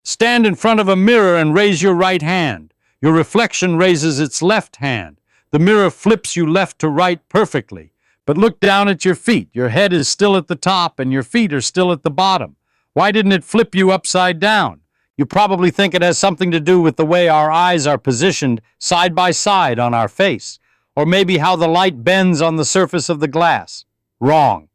Stand in front of a mirror and raise your right hand. Your reflection raises its left hand. The mirror flips you left to right perfectly. But look down at your feet. Your head is still at the top and your feet are still at the bottom. Why didn't it flip you upside down? You probably think it has something to do with the way our eyes are positioned side by side on our face, or maybe how the light bends on the surface of the glass. Wrong.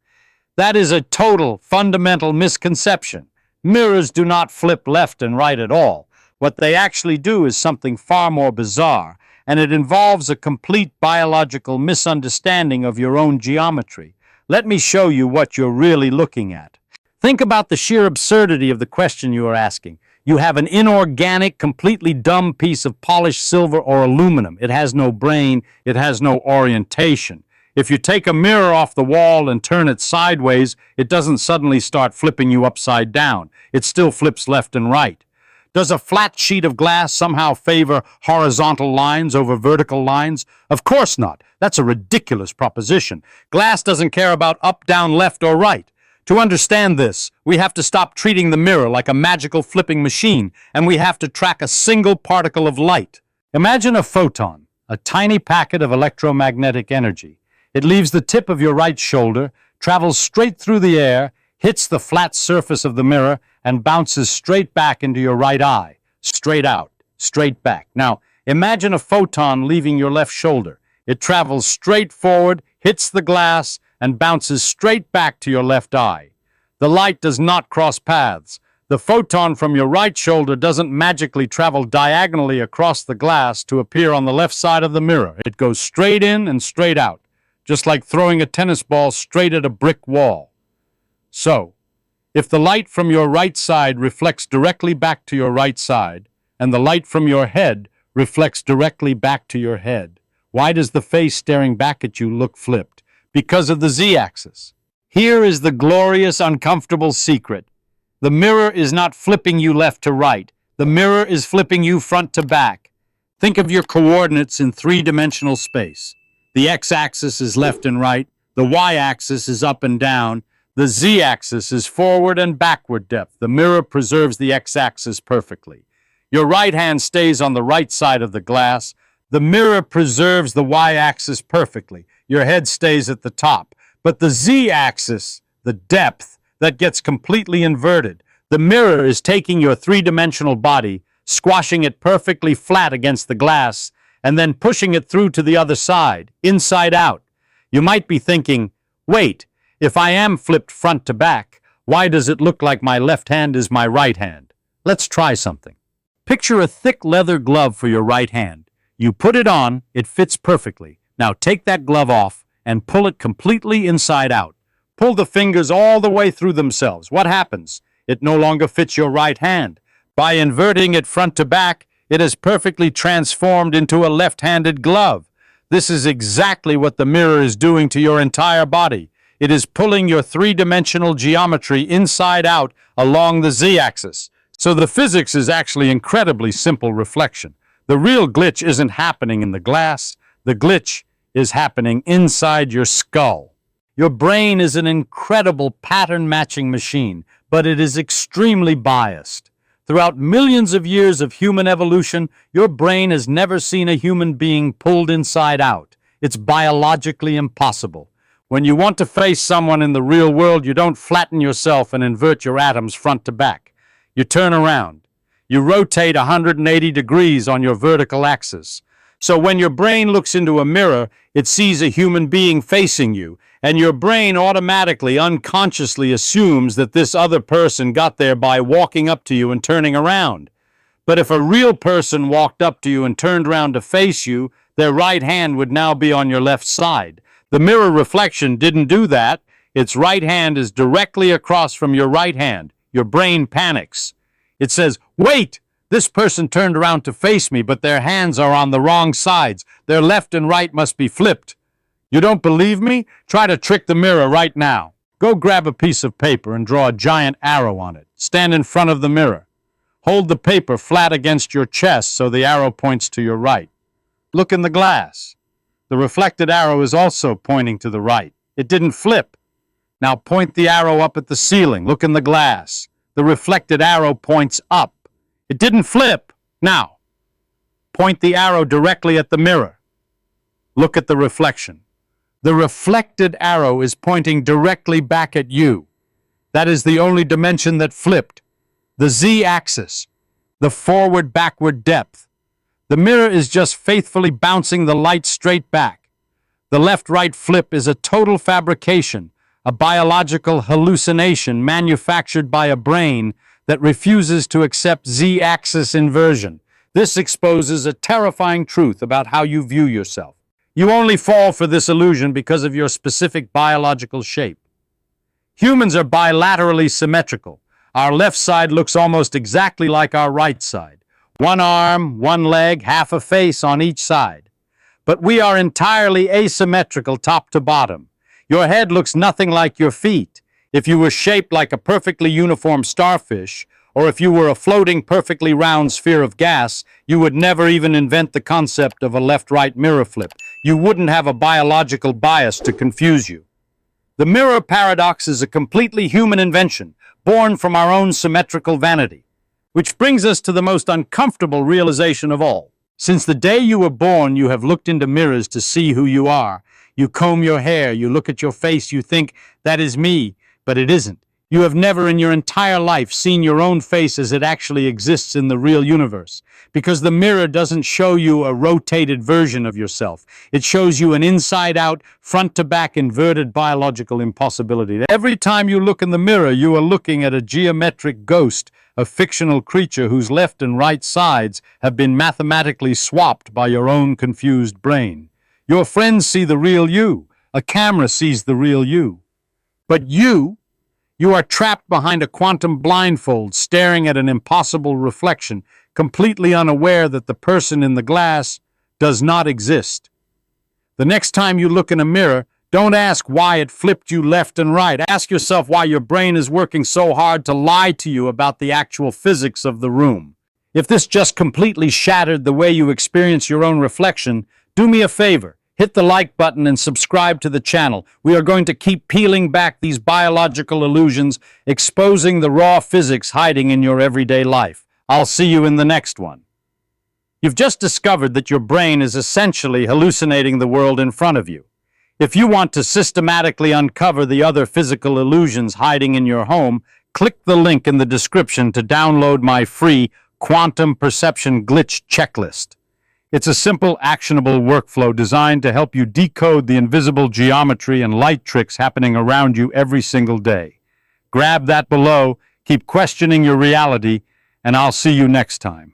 That is a total, fundamental misconception. Mirrors do not flip left and right at all. What they actually do is something far more bizarre, and it involves a complete biological misunderstanding of your own geometry. Let me show you what you're really looking at. Think about the sheer absurdity of the question you are asking. You have an inorganic, completely dumb piece of polished silver or aluminum. It has no brain. It has no orientation. If you take a mirror off the wall and turn it sideways, it doesn't suddenly start flipping you upside down. It still flips left and right. Does a flat sheet of glass somehow favor horizontal lines over vertical lines? Of course not. That's a ridiculous proposition. Glass doesn't care about up, down, left, or right. To understand this, we have to stop treating the mirror like a magical flipping machine, and we have to track a single particle of light. Imagine a photon, a tiny packet of electromagnetic energy. It leaves the tip of your right shoulder, travels straight through the air, hits the flat surface of the mirror, and bounces straight back into your right eye. Straight out, straight back. Now, imagine a photon leaving your left shoulder. It travels straight forward, hits the glass, and bounces straight back to your left eye. The light does not cross paths. The photon from your right shoulder doesn't magically travel diagonally across the glass to appear on the left side of the mirror. It goes straight in and straight out, just like throwing a tennis ball straight at a brick wall. So, if the light from your right side reflects directly back to your right side, and the light from your head reflects directly back to your head, why does the face staring back at you look flipped? Because of the z-axis. Here is the glorious, uncomfortable secret. The mirror is not flipping you left to right. The mirror is flipping you front to back. Think of your coordinates in three-dimensional space. The x-axis is left and right. The y-axis is up and down. The z-axis is forward and backward depth. The mirror preserves the x-axis perfectly. Your right hand stays on the right side of the glass. The mirror preserves the y-axis perfectly. Your head stays at the top. But the z-axis, the depth, that gets completely inverted. The mirror is taking your three-dimensional body, squashing it perfectly flat against the glass, and then pushing it through to the other side, inside out. You might be thinking, wait, if I am flipped front to back, why does it look like my left hand is my right hand? Let's try something. Picture a thick leather glove for your right hand. You put it on, it fits perfectly. Now take that glove off and pull it completely inside out. Pull the fingers all the way through themselves. What happens? It no longer fits your right hand. By inverting it front to back, it has perfectly transformed into a left-handed glove. This is exactly what the mirror is doing to your entire body. It is pulling your three-dimensional geometry inside out along the z-axis. So the physics is actually incredibly simple reflection. The real glitch isn't happening in the glass. The glitch is happening inside your skull. Your brain is an incredible pattern-matching machine, but it is extremely biased. Throughout millions of years of human evolution, your brain has never seen a human being pulled inside out. It's biologically impossible. When you want to face someone in the real world, you don't flatten yourself and invert your atoms front to back. You turn around. You rotate 180 degrees on your vertical axis. So when your brain looks into a mirror, it sees a human being facing you, and your brain automatically, unconsciously assumes that this other person got there by walking up to you and turning around. But if a real person walked up to you and turned around to face you, their right hand would now be on your left side. The mirror reflection didn't do that. Its right hand is directly across from your right hand. Your brain panics. It says, wait! This person turned around to face me, but their hands are on the wrong sides. Their left and right must be flipped. You don't believe me? Try to trick the mirror right now. Go grab a piece of paper and draw a giant arrow on it. Stand in front of the mirror. Hold the paper flat against your chest so the arrow points to your right. Look in the glass. The reflected arrow is also pointing to the right. It didn't flip. Now point the arrow up at the ceiling. Look in the glass. The reflected arrow points up. It didn't flip. Now, point the arrow directly at the mirror. Look at the reflection. The reflected arrow is pointing directly back at you. That is the only dimension that flipped. The z-axis, the forward-backward depth. The mirror is just faithfully bouncing the light straight back. The left-right flip is a total fabrication, a biological hallucination manufactured by a brain that refuses to accept z-axis inversion. This exposes a terrifying truth about how you view yourself. You only fall for this illusion because of your specific biological shape. Humans are bilaterally symmetrical. Our left side looks almost exactly like our right side. One arm, one leg, half a face on each side. But we are entirely asymmetrical top to bottom. Your head looks nothing like your feet. If you were shaped like a perfectly uniform starfish, or if you were a floating perfectly round sphere of gas, you would never even invent the concept of a left-right mirror flip. You wouldn't have a biological bias to confuse you. The mirror paradox is a completely human invention, born from our own symmetrical vanity. Which brings us to the most uncomfortable realization of all. Since the day you were born, you have looked into mirrors to see who you are. You comb your hair, you look at your face, you think, that is me, but it isn't. You have never in your entire life seen your own face as it actually exists in the real universe, because the mirror doesn't show you a rotated version of yourself. It shows you an inside-out, front-to-back inverted biological impossibility. Every time you look in the mirror, you are looking at a geometric ghost, a fictional creature whose left and right sides have been mathematically swapped by your own confused brain. Your friends see the real you. A camera sees the real you. But you are trapped behind a quantum blindfold, staring at an impossible reflection, completely unaware that the person in the glass does not exist. The next time you look in a mirror, don't ask why it flipped you left and right. Ask yourself why your brain is working so hard to lie to you about the actual physics of the room. If this just completely shattered the way you experience your own reflection, do me a favor. Hit the like button and subscribe to the channel. We are going to keep peeling back these biological illusions, exposing the raw physics hiding in your everyday life. I'll see you in the next one. You've just discovered that your brain is essentially hallucinating the world in front of you. If you want to systematically uncover the other physical illusions hiding in your home, click the link in the description to download my free Quantum Perception Glitch Checklist. It's a simple, actionable workflow designed to help you decode the invisible geometry and light tricks happening around you every single day. Grab that below, keep questioning your reality, and I'll see you next time.